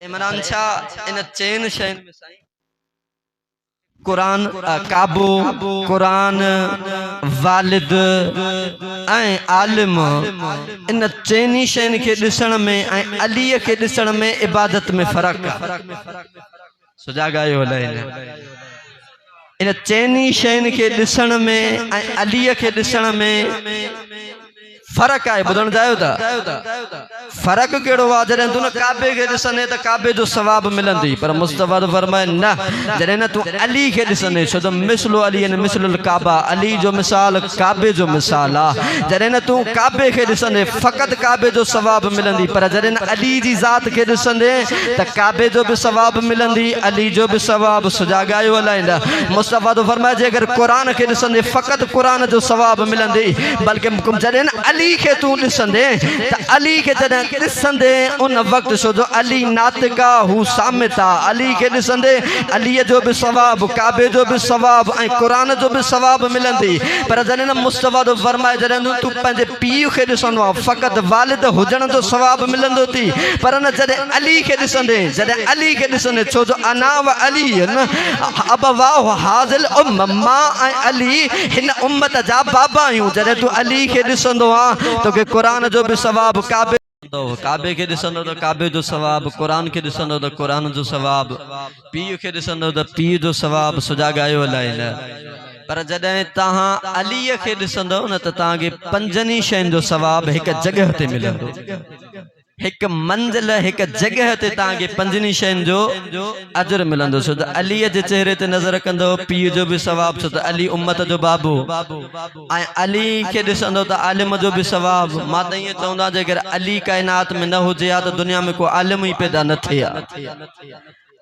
इमरान शाह इन चैन शैन में साईं कुरान काबू कुरान वालिद ऐं आलिम इन चैनी शैन के ॾिसण में ऐं अलीअ के ॾिसण में इबादत में फ़र्क़ु आहे। सुजाॻायो अलाए इन चैनी शैन के ॾिसण में ऐं अलीअ के ॾिसण में फ़र्क़ु आहे। ॿुधण चाहियो था फ़र्क़ु कहिड़ो आहे? जॾहिं तूं न काबे खे ॾिसंदे त काबे जो सवाब मिलंदी, पर मुस्तफ़ा फरमाए न, जॾहिं न तूं अली खे ॾिसंदे छो त मिसलो अली मिसलुल काबा, अली जो मिसाल काबे जो मिसाल आहे। जॾहिं न तूं काबे खे ॾिसंदे फ़क़ति काबे जो सवाब मिलंदी, पर जॾहिं न अली जी ज़ात खे ॾिसंदे त काबे जो बि सवाब मिलंदी, अली जो बि सवाब। सुजाॻायो अलाईंदा मुस्तफ़ा तो फरमाए जे अगर कुरान के ॾिसंदे फ़क़ति कुरान जो सवाब मिलंदी, बल्कि जॾहिं न अली के तू ॾिसंदे त अली के जॾहिं ॾिसंदे उन वक्त छो जो अली नातिका हू सामिता, अली के ॾिसंदे अलीअ जो बि सवाब, काबे जो बि सवाब ऐं कुरान जो बि सवाब मिलंदी। पर जॾहिं न मुस्तफ़ा तो फरमाए जॾहिं तू पंहिंजे पीउ खे ॾिसंदो आहे फ़क़ति वालिद हुजण जो सवाब मिलंदो थी, पर न जॾहिं अली के ॾिसंदे, जॾहिं अली के ॾिसंदे छो जो अना व अली न अबवाहु हाज़िल उम्म, मां ऐं अली हिन उम्मत जा बाबा आहियूं। जॾहिं तू अली के ॾिसंदो आहे तोखे कुरान जो बि सवाब, काबे के ॾिसंदो त काबे जो सवाब, कुरान के ॾिसंदो त कुरान जो सवाब, पीउ खे ॾिसंदो त पीउ जो सवाब। सुजाॻायो अलाए न। पर जॾहिं तव्हां अलीअ खे ॾिसंदो न त तव्हांखे पंजनी शयुनि जो सवाब हिकु जॻह ते मिलंदो, हिकु मंज़िल हिकु जॻह ते तव्हांखे पंजनी शयुनि जो अजर मिलंदो। छो त अलीअ जे चेहरे ते नज़र कंदो पीउ जो बि सवाब, छो त अली उम्मत जो बाबू, ऐं अली खे ॾिसंदो त आलिम जो बि सवाब। मां त ईअं चवंदा जेकर अली काइनात में न हुजे हा त दुनिया में को आलिम ई पैदा न थिए हा।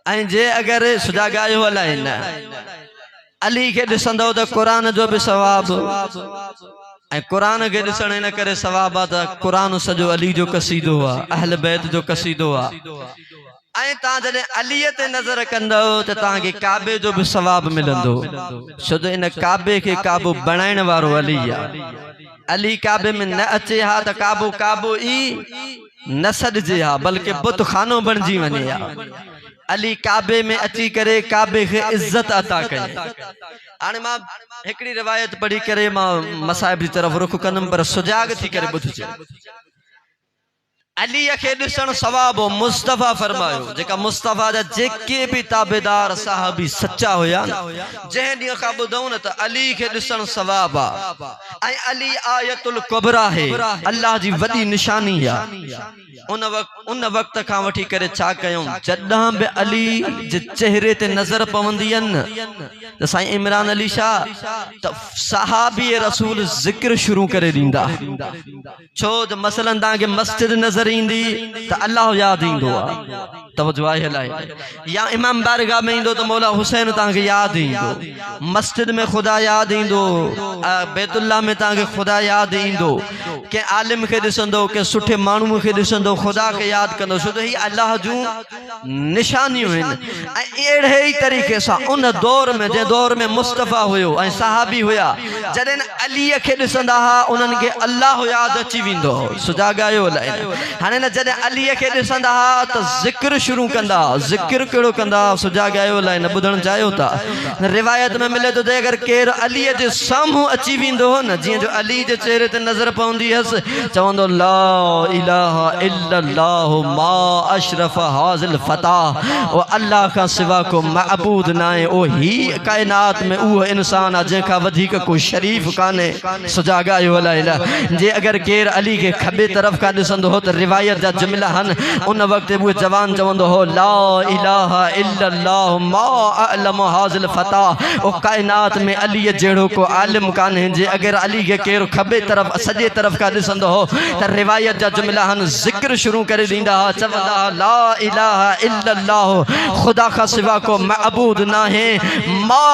ऐं जे अगरि सुजाॻायो अलाए न अली खे ॾिसंदो त कुरान जो बि सवाब, ऐं कुरान के ॾिसण इन करे सवाब आहे त कुरान सॼो अली जो कसीदो आहे, अहल बैत जो कसीदो आहे। ऐं तव्हां जॾहिं अलीअ ते नज़र कंदो त तव्हांखे काबे जो बि सवाब मिलंदो, छो त इन काबे खे काबो बणाइण वारो अली आहे। अली काबे में न अचे हा त काबो काबो ई न सॾिजे हा, बल्कि बुत खानो बणिजी वञे हा। अली काबे में अची करे काबे खे इज्जत अता कई। हाणे मां हिकिड़ी रिवायत पढ़ी करे मां मसाइब जी तरफ़ रुख कंदुमि, पर सुजाग थी करे ॿुधजे। अलीअ खे ॾिसण सवाब हो। मुस्तफ़ा फरमायो जेका मुस्तफ़ा जा जेके भी ताबेदार साहबी सच्चा हुया, जंहिं ॾींहं खां ॿुधऊं न त अली खे ॾिसण सवाब आहे। ऐं अली आयतुल कुबरा है, अल्लाह जी वॾी निशानी आहे। उन वक्त खां वठी करे छा कयूं, जॾहिं बि अली जे चेहरे ते नज़र पवंदी न त साईं इमरान अली शाह त सहाबी रसूल ज़िक्र शुरू करे ॾींदा। छो त मसलन तव्हांखे मस्जिद नज़र ईंदी त अल्लाह यादि ईंदो आहे, तवज्जो आहे अलाए, या इमाम बारगाह में ईंदो त मौला हुसैन तव्हांखे यादि ईंदो, मस्जिद में ख़ुदा यादि ईंदो, बैतुल्लाह में तव्हांखे ख़ुदा यादि ईंदो, कंहिं आलिम खे ॾिसंदो, कंहिं सुठे माण्हूअ खे ॾिसंदो, ख़ुदा खे यादि कंदो, छो त ही अल्लाह जूं निशानियूं आहिनि। ऐं अहिड़े ई तरीक़े सां उन दौर में, जंहिं दौर में मुस्तफ़ा हुयो ऐं सहाबी हुया, जॾहिं अलीअ खे ॾिसंदा हुआ उन्हनि खे अल्लाह यादि अची वेंदो हो। सुजाॻायो अलाए। हाणे न जॾहिं अलीअ खे ॾिसंदा हुआ त ज़िक्र शुरू कंदा। ज़िक्र कहिड़ो कंदा? सुजाॻायो अलाए न ॿुधण चाहियो था। रिवायत में मिले थो त अगरि केरु अलीअ जे साम्हूं अची वेंदो हो न, जीअं जो अली जे चेहरे ते नज़र पवंदी हुअसि, चवंदो ला इलाहा इल्लल्लाह मा अशरफ हाज़िल फताह, ओ अल्लाह खां सिवा को मअबूद न आहे, ओ ही काइनात में उहो इंसान आहे जंहिंखां वधीक को शरीफ कान्हे। सुजाॻायो अलाए। जे अगरि केरु अली खे खबे तरफ़ खां ॾिसंदो हो त रिवायत जा जुमिला आहिनि, उन वक़्त उहो जवान चवंदो हो ला इलाहा इल्लल्लाह मा अअलम हाज़िल फताह, ओ काइनात में अलीअ जहिड़ो को आलिम कान्हे। जे अगरि अली खे केरु खबे तरफ़ सॼे तरफ़ खां ॾिसंदो हो त रिवायत जा जुमिला आहिनि, ज़िक्र शुरू करे ॾींदा हुआ, चवंदा हुआ ला इलाहा इल्लल्लाह, ख़ुदा खां सिवा को मअबूद न आहे, मा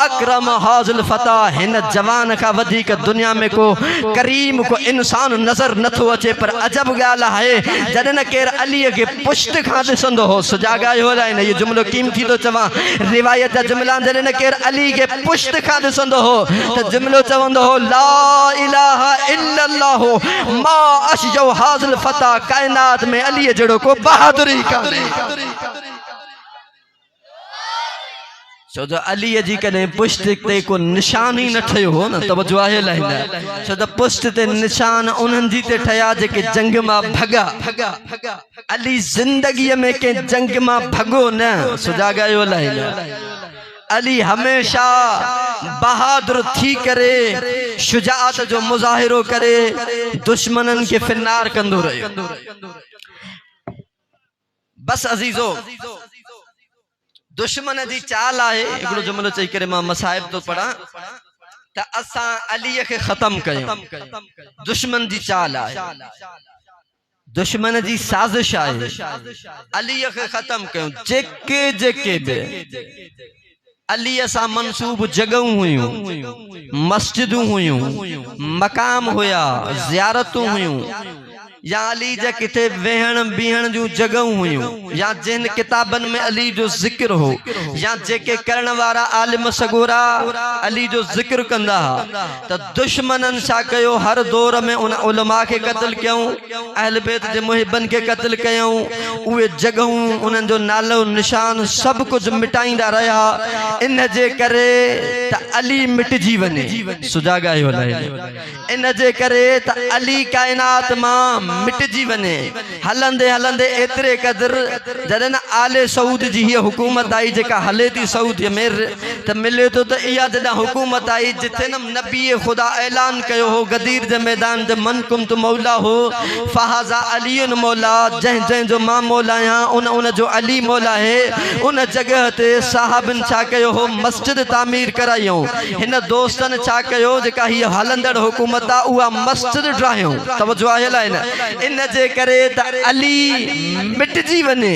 अकरम हाज़िल फताह, हिन जवान खां वधीक दुनिया में को करीम को इंसान नज़र नथो अचे। पर अजब ॻाल्हि चाल है जॾहिं न केर अलीअ खे पुष्ट खां ॾिसंदो हो सुजाॻा न ये जुमिलो कीमती थो चवां रिवायत जा जुमिला जॾहिं न केर अली खे पुष्ट खां ॾिसंदो हो त जुमिलो चवंदो हो ला इलाहा इल्लल्लाह मा अशजौ हाज़िल फता कायनात में अलीअ जहिड़ो को बहादुरी कान्हे छो जो अलीअ जी कॾहिं पुष्ट ते को निशान ही न ठहियो हो न तवज्जो आहे लाहींदा छो त पुष्ट ते निशान उन्हनि जी ते ठहिया जेके जंग मां भॻा अली ज़िंदगीअ में कंहिं जंग मां भॻो न सुजाॻायो लाहींदा अली हमेशा बहादुर थी करे शुजाअत जो मुज़ाहिरो करे दुश्मननि खे फिन्नार कंदो रहियो बस अज़ीज़ो दुश्मन जी चाल है हिकिड़ो जुमिलो चई करे मां मसाइब तो पढ़ा त असां अलीअ खे ख़त्म कयूं दुश्मन जी चाल है दुश्मन जी साज़िश है अलीअ खे ख़त्म कयूं जेके जेके बि अलीअ सां मनसूब जगहूं हुयूं मस्जिदूं हुयूं मकाम हुया ज़ियारतूं हुयूं या अली जा किथे वेहण बीहण जूं जगहूं हुयूं या जिन किताबनि में अली जो ज़िक्र हो या जेके करण वारा आलिम सगोरा अली जो ज़िक्र कंदा त दुश्मननि छा कयो हर दौर में उन उलमा खे क़त्ल कयूं अहल बैत जे मुहिबन खे क़त्ल कयूं उहे जगहूं उन्हनि जो नालो निशान सब कुछ मिटाईंदा रहा इन जे करे त अली मिटजी वञे सुजाॻायो इन जे करे त अली कायनात मां मिटजी वने हलंदे हलंदे एतरे कदर जॾहिं न आले सऊद जी हीअ हुकूमत आई जेका हले थी सऊद में त मिले थो त इहा जॾहिं हुकूमत आई जिथे न नबी ख़ुदा ऐलान कयो हो गदीर जे मैदान ते मन कुम तो मौला हो फहाज़ा अलीयुन मौला जंहिं जंहिं जो मां मौला आहियां उन जो अली मौला है उन जगह ते साहबन छा कयो हो मस्जिद तामीर करायूं हिन दोस्तन छा कयो जेका हीअ हलंदड़ हुकूमत आ उहा मस्जिद ठाहियूं तवज्जो आहे लाइन इन जे करे त अली मिटजी वने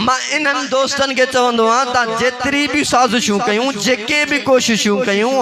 मां इन्हनि दोस्तन के चवंदो आं ता जेतरी भी साज़िशूं कयूं जेके भी कोशिशूं कयूं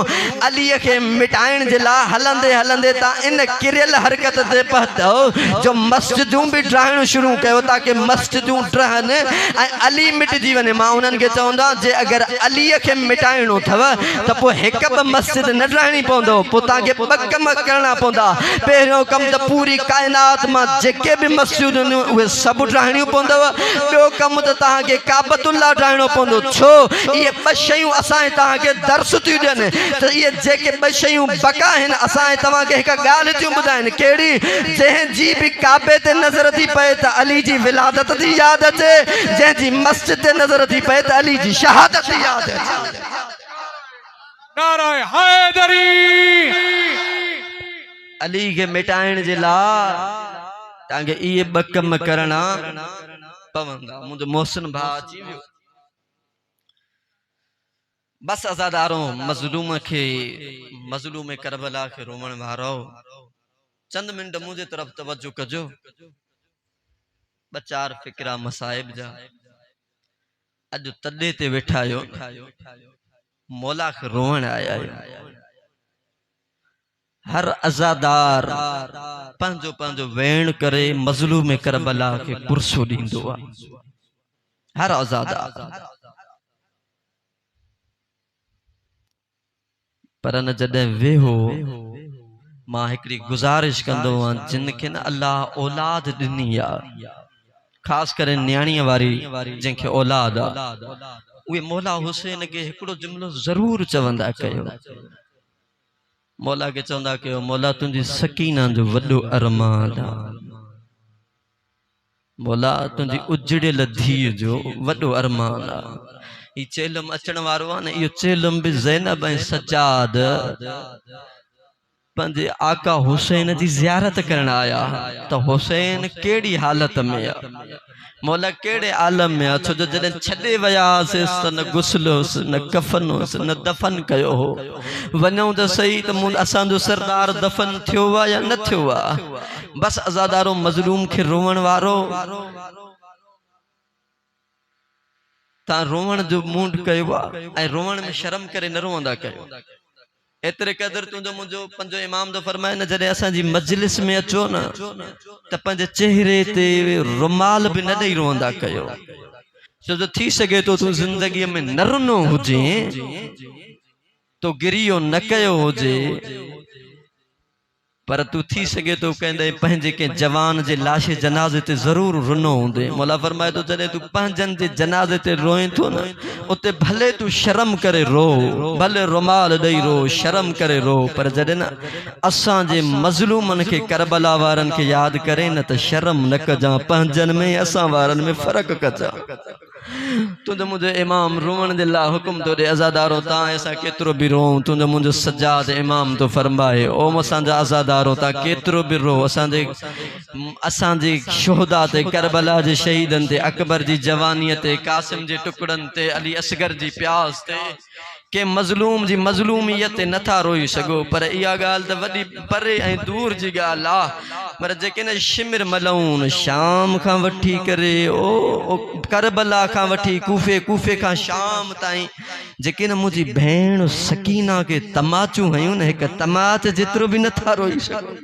अलीअ खे मिटाइण जे लाइ हलंदे हलंदे ता इन किरियल हरकत ते पहुतो जो मस्जिदूं भी ठाहिण शुरू कयो ताकि मस्जिदूं ठहनि ऐं अली मिटजी वने मां उन्हनि खे चवंदा जे अगर अलीअ खे मिटाइणो अथव त पोइ हिक बि मस्जिद न ठाहिणी पवंदो पोइ तव्हांखे ॿ कम करणा पवंदा पहिरियों कम त पूरी कायनात मां जेके भी मस्जिदूं उहे सभु ठाहिणियूं पवंदव ॿियो कम त तव्हांखे काबतुल्लाह ठाहिणो पवंदो छो इहे ॿ शयूं असां तव्हांखे दर्स थियूं ॾियनि त इहे जेके ॿ शयूं बका आहिनि असां तव्हांखे हिकु ॻाल्हि थियूं ॿुधाइनि कहिड़ी जंहिंजी बि काबे ते नज़र थी पए त अली जी विलादत थी यादि अचे जंहिंजी मस्जिद ते नज़र थी पए त अली जी शहादत थी यादि अचे नारे हैदरी अली के मिटाइण जे लाइ तव्हांखे इहे ॿ कम करणा पवंदा मुंहिंजो मोहसिन भाउ अची वियो बस अज़ादारो मज़लूम करबला खे रोवण वारो चंद मिनट मुंहिंजे तरफ़ तवज्जो कजो ॿ चार फ़िक्रा मसाइब जा अॼु तॾे ते वेठा आहियो मौला खे रोवण आया आहियो हर अज़ादार पंहिंजो पंहिंजो वेण करे मज़लूम करबला के पुरसो ॾींदो आहे हर अज़ादार पर न जॾहिं वेहो मां हिकिड़ी गुज़ारिश कंदो आहियां जिन खे न अल्लाह औलाद ॾिनी आहे ख़ासि करे न्याणीअ वारी जंहिंखे औलाद आहे उहे मौला हुसैन के हिकिड़ो जुमिलो ज़रूर चवंदा कयो मौला के चवंदा कयो मौला तुंहिंजी सकीना जो वॾो अरमान आहे मौला तुंहिंजी उजड़ियल धीअ जो वॾो अरमान आहे ही चेलम अचण वारो आहे न इहो चेलम बि ज़ैनब ऐं सजाद पंहिंजे आका हुसैन जी ज़ियारत करण आया त हुसैन कहिड़ी हालत में आहे मौला कहिड़े आलम में आहे छो जो जॾहिं छॾे वियासीं त न गुस्ल हुअसि न कफ़न हुअसि न दफ़न कयो हो वञूं त सही त असांजो सरदार दफ़न थियो आहे या न थियो आहे बसि अज़ादारो मज़लूम खे रोवण वारो तव्हां रोवण जो मूड कयो आहे ऐं रोवण में शर्म करे न रोवंदा कयो एतरे कदर तुंहिंजो मुंहिंजो पंहिंजो इमाम तो फरमाए न जॾहिं असांजी मजलिस में अचो न त पंहिंजे चेहरे ते रुमाल बि न ॾेई रोंदा कयो छो जो थी सघे तो तूं ज़िंदगीअ में न रुनो हुजे तो गिरियो न कयो हुजे पर तू थी सके तो कहंदे पंहिंजे के जवान जे लाशे जनाज़े ते जरूर रुनो हुंदे मौला फरमाए तो जॾहिं तू पंहिंजनि जे जनाज़े ते रोए थो न उते भले तू शर्म करे रो भले रुमाल ॾेई रो शर्म करे रो पर जॾहिं न असां जे मज़लूमनि खे करबला वारनि खे यादि करे न त शर्म न कजां पंहिंजनि में असां वारनि में फ़र्क़ु कजां तुंहिंजो मुंहिंजो इमाम रोवण जे लाइ हुकुम तो ॾे अज़ादारो तव्हां असां केतिरो बि रोऊं तुंहिंजो मुंहिंजो सजाद इमाम तो फरमाए ओम असांजा अज़ादारो तव्हां केतिरो बि रो असांजे शुहदा ते करबला जे शहीदनि ते अकबर जी जवानीअ ते कासिम जे टुकड़नि ते अली असगर जी प्यास ते के मज़लूम जी मज़लूमियत ते नथा रोई सघो पर इहा ॻाल्हि त वॾी परे ऐं दूर जी ॻाल्हि आहे पर जेके न शिमिर मलऊं शाम खां वठी करे ओ करबला खां वठी कूफे खां शाम ताईं जेके न मुंहिंजी भेण सकीना के तमाचूं हयूं न हिकु तमाच जेतिरो बि नथा रोई सघो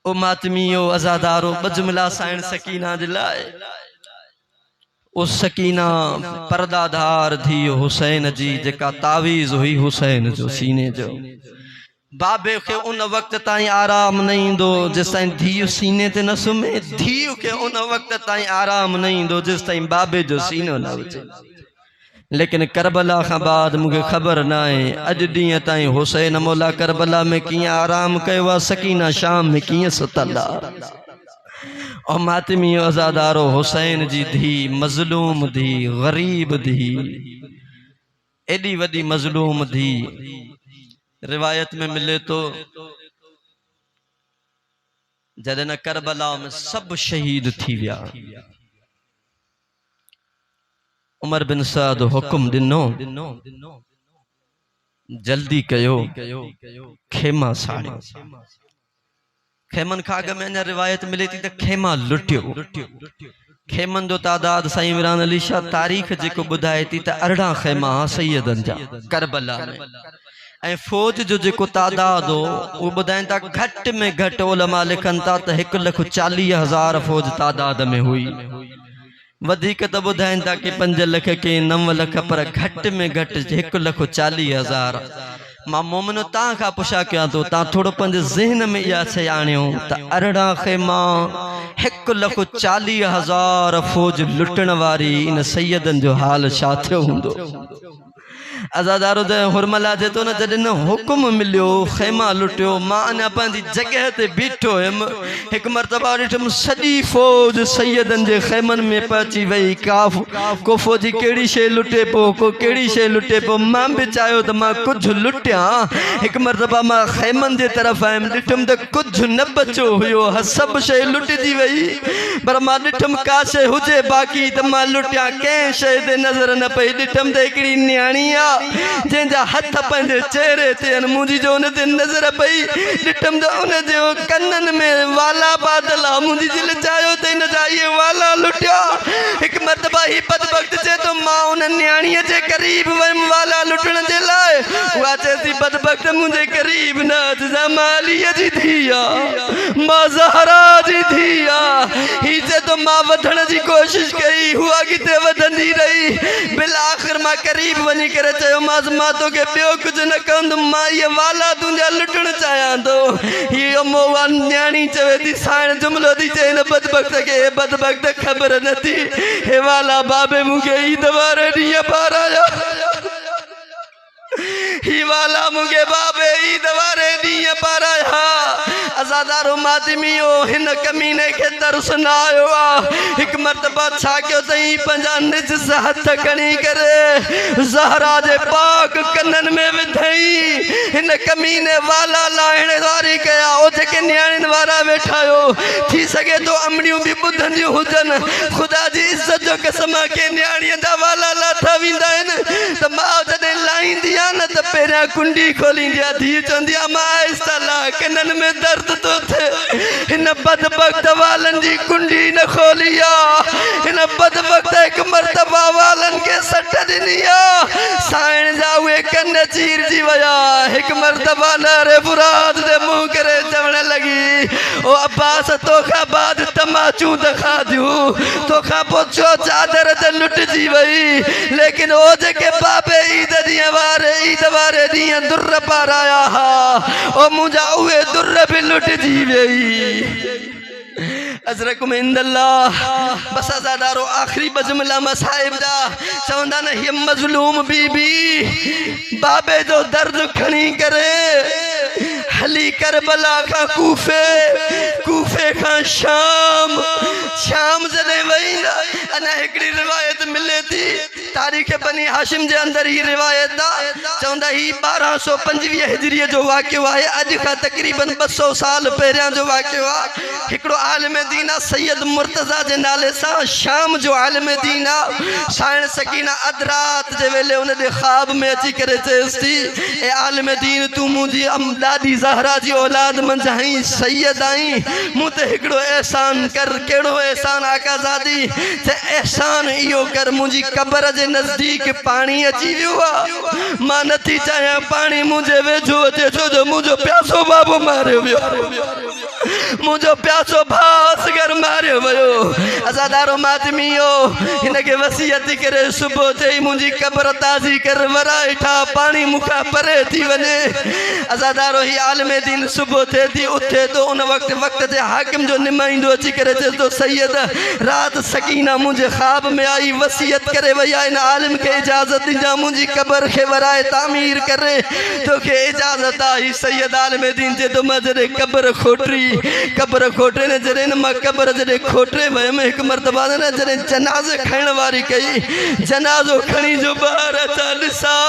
ओ मातमियो अज़ादारो बजमला साइण सकीना जे लाइ ओ सकीना पर्दाधार थी हुसैन जी जेका तावीज़ हुई हुसैन जो सीने जो बाबे के उन वक्त ताईं आराम न ईंदो जेस ताईं धीउ सीने ते न सुम्हे धीउ के उन वक्त ताईं आराम न ईंदो जेस ताईं बाबे जो सीनो न हुजे लेकिन करबला खां बाद मूंखे ख़बर न आहे अॼु ॾींहं ताईं हुसैन मौला करबला में कीअं आराम कयो आहे सकीना शाम में कीअं सुतल आहे और मातमी अज़ादारो हुसैन जी धी मज़लूम धी गरीब धी एडी वडी मज़लूम धी रिवायत में मिले तो जॾहिं न करबला में सब शहीद थी विया उमर बिन साद हुक्म दिनो जल्दी कयो खेमा साड़ियो खेमन खां अॻ में अञा रिवायत मिले थी त खेमा लुटियो खेमन जो तादाद साईं इमरान अली शाह तारीख़ जेको ॿुधाए थी त 18 खेमा सैयदनि जा करबला में ऐं फौज जो जेको तादाद हो वो ॿुधाइनि था घटि में घटि उलमा लिखनि था त 1,40,000 फौज तादाद में हुई वधिक त ॿुधाइनि था कि 5 लख के 9 लख पर घटि में घटि 1,40,000 मां मोमिनो तव्हां खां पुछा कयां थो तव्हां थोरो पंहिंजे ज़हन में इहा शइ आणियो त 18 खेमा 1,40,000 फौज लुटण वारी इन सैयदनि जो हाल छा थियो हूंदो अज़ादारो त हुरमला जे तो न जॾहिं न हुकुम मिलियो खेमा लुटियो मां अञा पंहिंजी जॻह ते बीठो हुयमि हिकु मरतबा ॾिठुमि सॼी फौज सैयदनि जे खेमनि में पहुची वई को फौजी कहिड़ी शइ लुटे पियो को कहिड़ी शइ लुटे पियो मां बि चाहियो त मां कुझु लुटियां हिकु मरतबा मां खेमनि जे तरफ़ आयुमि ॾिठुमि त कुझु न बचियो हुयो सभु शइ लुटिजी वई पर मां ॾिठुमि का शइ हुजे बाक़ी त मां लुटियां कंहिं शइ ते नज़र न पई ॾिठुमि त हिकिड़ी न्याणी जंहिंजा हथ पंहिंजे चेहरे ते मुंहिंजी जो उन ते नज़र पई ॾिठुमि त उन जे कननि में वाला बादल आहे मुंहिंजी दिलि चाहियो त हिन जा इहे वाला लुटिया हिकु मरतबा ही बदबख्त चए थो मां उन न्याणीअ जे क़रीब वयमि वाला लुटण जे लाइ उहा चए थी बदबख्त मुंहिंजे क़रीब न अचिजां मां अलीअ जी धीउ आहे मां ज़हरा जी धीउ आहे ही चए थो मां वधण जी कोशिशि कई उहा अॻिते वधंदी रही बिल आख़िर मां क़रीब वञी करे चयो मां तोखे ॿियो कुझु न कंदुमि मां इहे वाला तुंहिंजा लुटण चाहियां थो हीअ मोवा न्याणी चवे थी साइण जुमिलो थी चए हिन बदबख्त खे बदबख्त ख़बर नथी हे वाला बाबे मूंखे ईद वारे ॾींहं पाराया ही वाला मुझे बाबे ईद वारे ॾींहं पाराया अज़ादारो मातमियो हिन कमीने के तरस न आयो आहे हिकु मरतबा छा कयो अथई पंहिंजा निज हथ खणी करे ज़हरा जे पाक कननि में विधई हिन कमीने वाला लाहिण वारी कया ओ जेके न्याणियुनि वारा वेठा आहियो थी सघे तो अमड़ियूं बि ॿुधंदियूं हुजनि ख़ुदा जी इज़त जो कसम के न्याणीअ जा वाला लाथा वेंदा आहिनि त मां जॾहिं लाहींदी आहे न त पहिरियां कुंडी खोलींदी आहे धीउ चवंदी आहे मां आहिस्ता ला कननि में दर्द तो थे हिन बदबख्त वालनि जी कुंडी न खोली आहे हिन बदबख्त हिकु मरतबा वालनि खे सट ॾिनी आहे साइण जा उहे कन कन चीर जी वया एक मर्तबा नारे फुरात दे मुंह करे चवण लगी ओ अब्बास तोखा बाद तमाचू दखा दियो तोखा पोछो चादर ते लुट जी वई लेकिन ओ जेके बाबे ईद वारे दिया दुर्र पाराया हा ओ मुंजा उहे दुर्र भी लुट जी वई अजरकुम इंदल्लाह बस आजादारो आखिरी बजमला मसाइब दा चवंदा न ये मजलूम बीबी बाबे जो दर्द खणी करे हली करबला का कूफे का शाम जदे वही अना हिकड़ी रिवायत मिले थी तारीख़ बनी हाशिम जे अंदर ही रिवायत दा चवंदा ही 1225 हिजरी जो वाक़ियो आहे अज का तकरीबन 200 साल पहिरियां जो वाक़ियो आहे हिकड़ो आलिम दीन सैयद मुर्तज़ा जे नाले सां शाम जो आलिम दीन साइण सकीना अदरात जे वेले उन दे ख्वाब में अची करे चेस थी ए आलिम दीन तू मुजी ॾाढी ज़हरा जी औलाद मंझ आई सैयद आई मूं ते हिकड़ो एहसान कर केड़ो एहसान आकाज़ादी ते एहसान इहो कर मुंहिंजी कब्र जे नज़दीक पानी अची वियो आहे मां नथी चाहियां पानी मुंहिंजे वेझो अचे छो जो मुंहिंजो प्यासो बाबो मारियो वियो मुंहिंजो प्यासो भाउ असगर मारियो वियो अज़ादारो मातमियो हिनखे वसियत करे सुबुह थिए मुंहिंजी कब्र ताज़ी कर वराए ठा पानी मूंखां परे थी वञे अज़ादारो ही आलिम दीन सुबुह थिए थी उथे तो उन वक्त ते हाकिम जो नुमाइंदो अची करे चए थो सैयद रात सकीना मुंहिंजे ख्वाब में आई वसियत करे वई आहे इन आलिम खे इजाज़त ॾिजां मुंहिंजी कब्र खे वराए तामीर करे तोखे इजाज़त आई सैयद आलिम दीन चए थो मां जॾहिं कब्र खोटे न जॾहिं मां कब्र जॾहिं खोटे वयुमि हिकु मर्तबा न जॾहिं जनाज़े खणण वारी कई जनाज़ो खणी जो ॿाहिरि अचां ॾिसां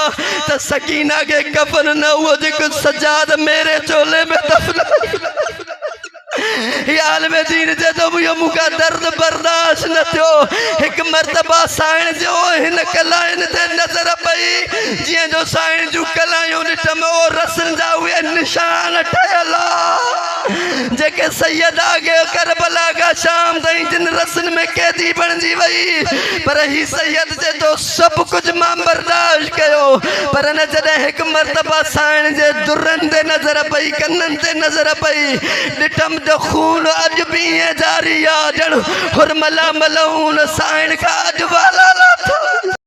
त सकीना खे कफन न उहो जेको सजाद मेरे चोले में दफ़न आलिम दीन जे तो मुझे मुका दर्द बर्दाश्त न थियो एक मर्तबा साइण जो हिन कलाइन ते नजर पई जिए जो साइण जो कलायूं ॾिठम ओ रसन जा उहे निशान ठहियल जेके सैयदा के करबला का शाम ताईं जिन रसन में कैदी बणजी वई पर ही सैयद जे तो सब कुछ मां बर्दाश्त कयो पर न जॾहिं हिकु मर्तबा साइण जे दुरन ते नजर पई कनन ते नजर पई ॾिठम जो खून अज भी जारी आ जण हुरमला मलऊन साइण का अज वाला